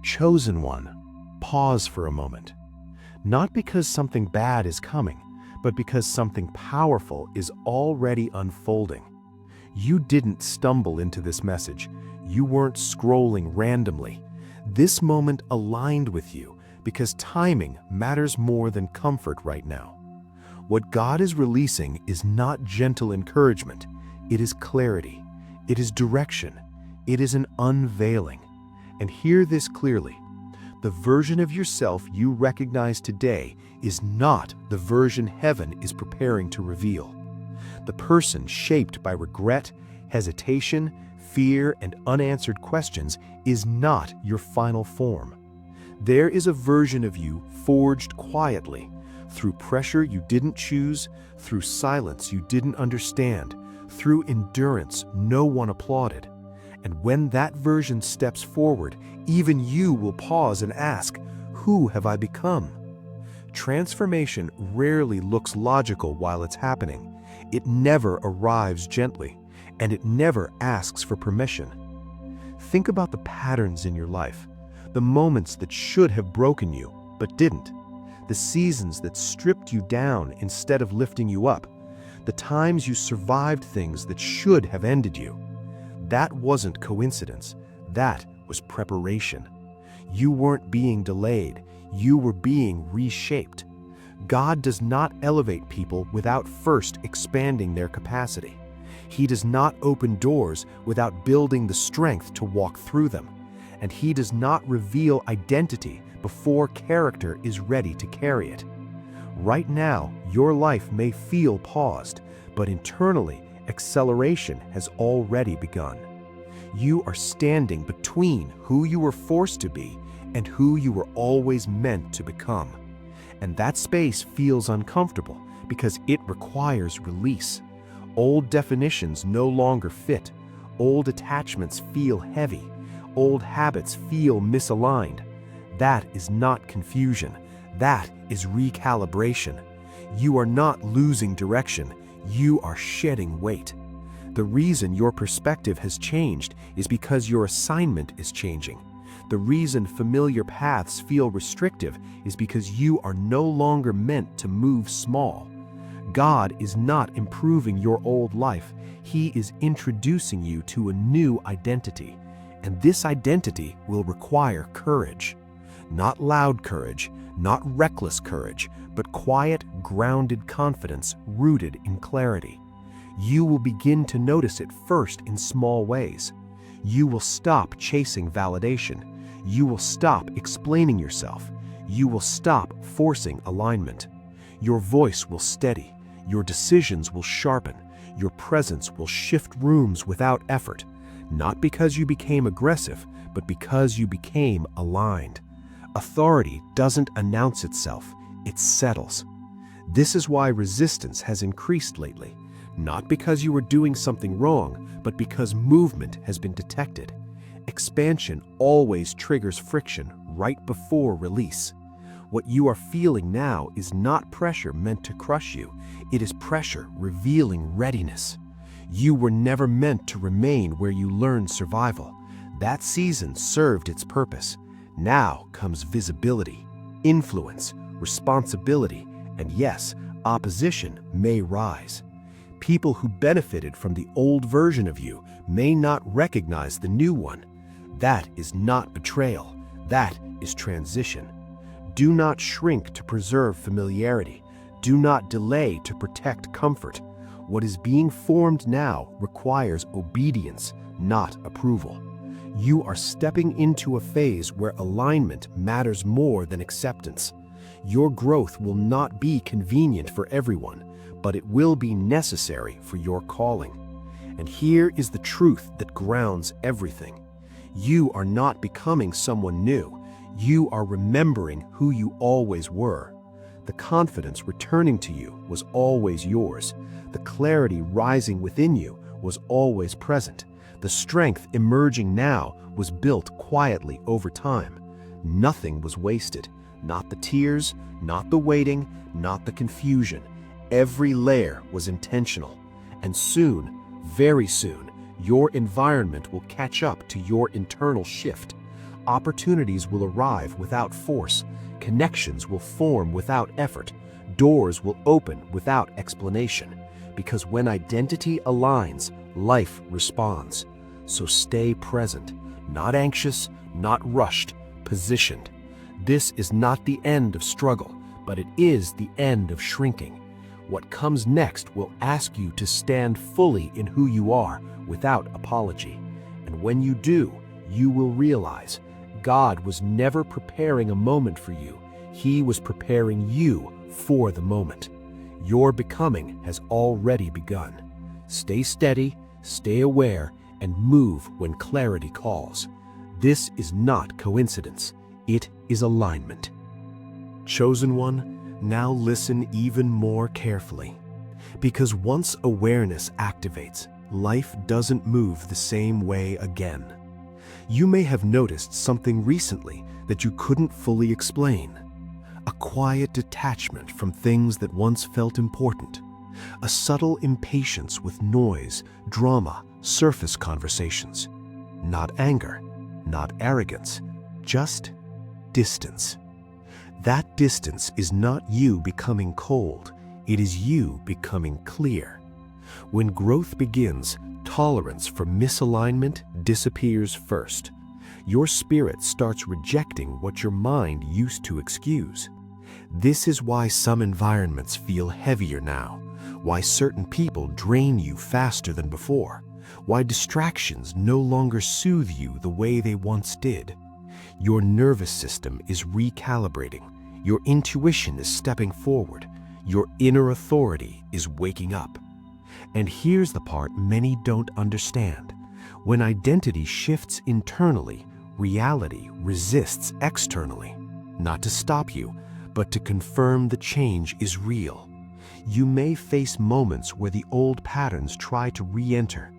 Chosen one, pause for a moment. Not because something bad is coming, but because something powerful is already unfolding. You didn't stumble into this message. You weren't scrolling randomly. This moment aligned with you because timing matters more than comfort right now. What God is releasing is not gentle encouragement. It is clarity. It is direction. It is an unveiling. And hear this clearly. The version of yourself you recognize today is not the version heaven is preparing to reveal. The person shaped by regret, hesitation, fear, and unanswered questions is not your final form. There is a version of you forged quietly, through pressure you didn't choose, through silence you didn't understand, through endurance no one applauded. And when that version steps forward, even you will pause and ask, "Who have I become?" Transformation rarely looks logical while it's happening. It never arrives gently, and it never asks for permission. Think about the patterns in your life, the moments that should have broken you, but didn't, the seasons that stripped you down instead of lifting you up, the times you survived things that should have ended you. That wasn't coincidence. That was preparation. You weren't being delayed. You were being reshaped. God does not elevate people without first expanding their capacity. He does not open doors without building the strength to walk through them. And He does not reveal identity before character is ready to carry it. Right now, your life may feel paused, but internally, acceleration has already begun. You are standing between who you were forced to be and who you were always meant to become. And that space feels uncomfortable because it requires release. Old definitions no longer fit. Old attachments feel heavy. Old habits feel misaligned. That is not confusion. That is recalibration. You are not losing direction. You are shedding weight. The reason your perspective has changed is because your assignment is changing. The reason familiar paths feel restrictive is because you are no longer meant to move small. God is not improving your old life. He is introducing you to a new identity. And this identity will require courage. Not loud courage, not reckless courage, but quiet, grounded confidence rooted in clarity. You will begin to notice it first in small ways. You will stop chasing validation. You will stop explaining yourself. You will stop forcing alignment. Your voice will steady. Your decisions will sharpen. Your presence will shift rooms without effort, not because you became aggressive, but because you became aligned. Authority doesn't announce itself, it settles. This is why resistance has increased lately, not because you were doing something wrong, but because movement has been detected. Expansion always triggers friction right before release. What you are feeling now is not pressure meant to crush you. It is pressure revealing readiness. You were never meant to remain where you learned survival. That season served its purpose. Now comes visibility, influence, responsibility, and yes, opposition may rise. People who benefited from the old version of you may not recognize the new one. That is not betrayal. That is transition. Do not shrink to preserve familiarity. Do not delay to protect comfort. What is being formed now requires obedience, not approval. You are stepping into a phase where alignment matters more than acceptance. Your growth will not be convenient for everyone, but it will be necessary for your calling. And here is the truth that grounds everything. You are not becoming someone new. You are remembering who you always were. The confidence returning to you was always yours. The clarity rising within you was always present. The strength emerging now was built quietly over time. Nothing was wasted. Not the tears, not the waiting, not the confusion. Every layer was intentional. And soon, very soon, your environment will catch up to your internal shift. Opportunities will arrive without force. Connections will form without effort. Doors will open without explanation. Because when identity aligns, life responds. So stay present, not anxious, not rushed, positioned. This is not the end of struggle, but it is the end of shrinking. What comes next will ask you to stand fully in who you are without apology. And when you do, you will realize God was never preparing a moment for you. He was preparing you for the moment. Your becoming has already begun. Stay steady, stay aware, and move when clarity calls. This is not coincidence. It is alignment. Chosen one, now listen even more carefully. Because once awareness activates, life doesn't move the same way again. You may have noticed something recently that you couldn't fully explain. A quiet detachment from things that once felt important. A subtle impatience with noise, drama, surface conversations. Not anger, not arrogance, just distance. That distance is not you becoming cold, it is you becoming clear. When growth begins, tolerance for misalignment disappears first. Your spirit starts rejecting what your mind used to excuse. This is why some environments feel heavier now, why certain people drain you faster than before, why distractions no longer soothe you the way they once did. Your nervous system is recalibrating, your intuition is stepping forward, your inner authority is waking up. And here's the part many don't understand. When identity shifts internally, reality resists externally. Not to stop you, but to confirm the change is real. You may face moments where the old patterns try to re-enter,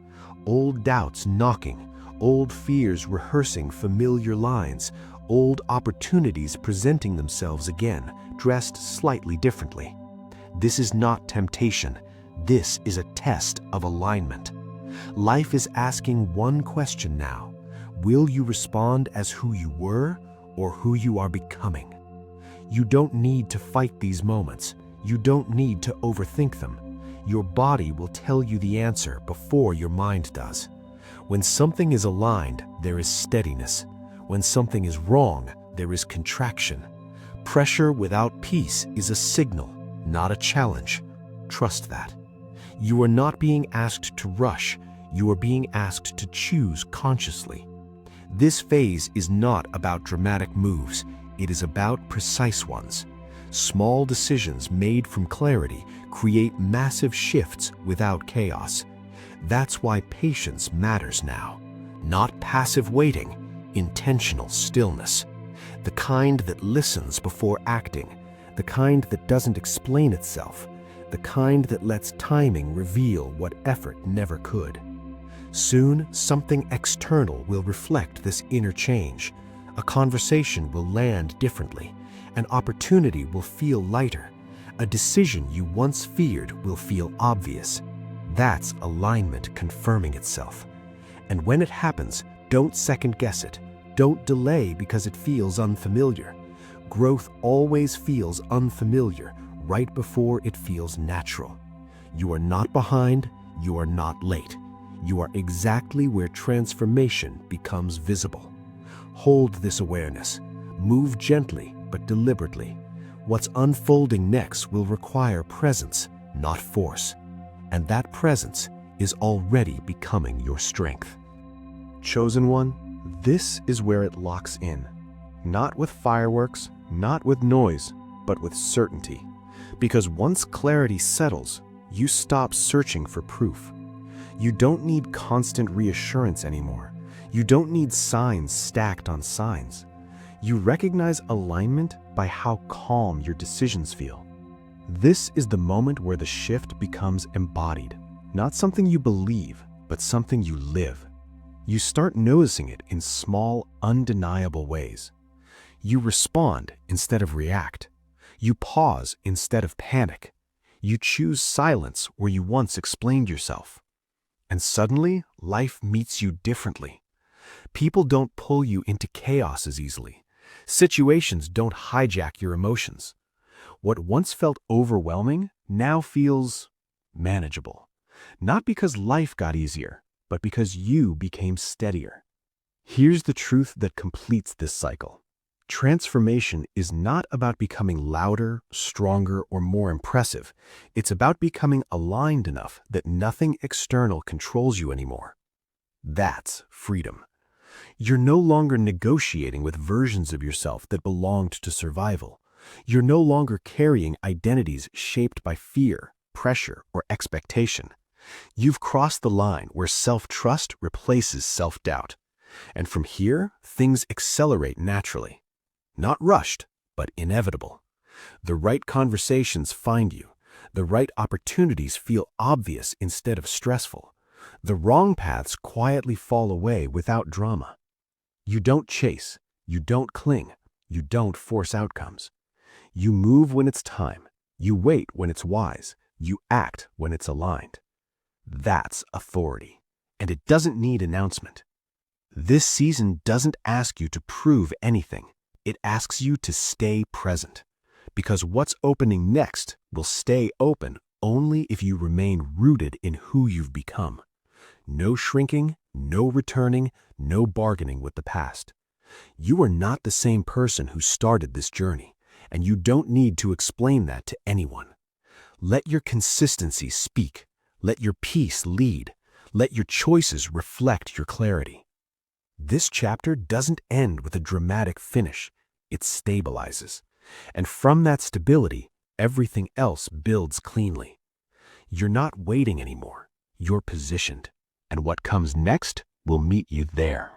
old doubts knocking, old fears rehearsing familiar lines, old opportunities presenting themselves again, dressed slightly differently. This is not temptation. This is a test of alignment. Life is asking one question now. Will you respond as who you were or who you are becoming? You don't need to fight these moments. You don't need to overthink them. Your body will tell you the answer before your mind does. When something is aligned, there is steadiness. When something is wrong, there is contraction. Pressure without peace is a signal, not a challenge. Trust that. You are not being asked to rush. You are being asked to choose consciously. This phase is not about dramatic moves. It is about precise ones. Small decisions made from clarity create massive shifts without chaos. That's why patience matters now. Not passive waiting, intentional stillness. The kind that listens before acting. The kind that doesn't explain itself. The kind that lets timing reveal what effort never could. Soon, something external will reflect this inner change. A conversation will land differently. An opportunity will feel lighter. A decision you once feared will feel obvious. That's alignment confirming itself. And when it happens, don't second guess it. Don't delay because it feels unfamiliar. Growth always feels unfamiliar right before it feels natural. You are not behind, you are not late. You are exactly where transformation becomes visible. Hold this awareness. Move gently but deliberately. What's unfolding next will require presence, not force. And that presence is already becoming your strength. Chosen one, this is where it locks in. Not with fireworks, not with noise, but with certainty. Because once clarity settles, you stop searching for proof. You don't need constant reassurance anymore. You don't need signs stacked on signs. You recognize alignment by how calm your decisions feel. This is the moment where the shift becomes embodied. Not something you believe, but something you live. You start noticing it in small, undeniable ways. You respond instead of react. You pause instead of panic. You choose silence where you once explained yourself. And suddenly, life meets you differently. People don't pull you into chaos as easily. Situations don't hijack your emotions. What once felt overwhelming now feels manageable. Not because life got easier, but because you became steadier. Here's the truth that completes this cycle. Transformation is not about becoming louder, stronger, or more impressive. It's about becoming aligned enough that nothing external controls you anymore. That's freedom. You're no longer negotiating with versions of yourself that belonged to survival. You're no longer carrying identities shaped by fear, pressure, or expectation. You've crossed the line where self-trust replaces self-doubt. And from here, things accelerate naturally. Not rushed, but inevitable. The right conversations find you. The right opportunities feel obvious instead of stressful. The wrong paths quietly fall away without drama. You don't chase, you don't cling, you don't force outcomes. You move when it's time, you wait when it's wise, you act when it's aligned. That's authority, and it doesn't need announcement. This season doesn't ask you to prove anything. It asks you to stay present, because what's opening next will stay open only if you remain rooted in who you've become. No shrinking, no returning, no bargaining with the past. You are not the same person who started this journey, and you don't need to explain that to anyone. Let your consistency speak. Let your peace lead. Let your choices reflect your clarity. This chapter doesn't end with a dramatic finish. It stabilizes. And from that stability, everything else builds cleanly. You're not waiting anymore. You're positioned. And what comes next will meet you there.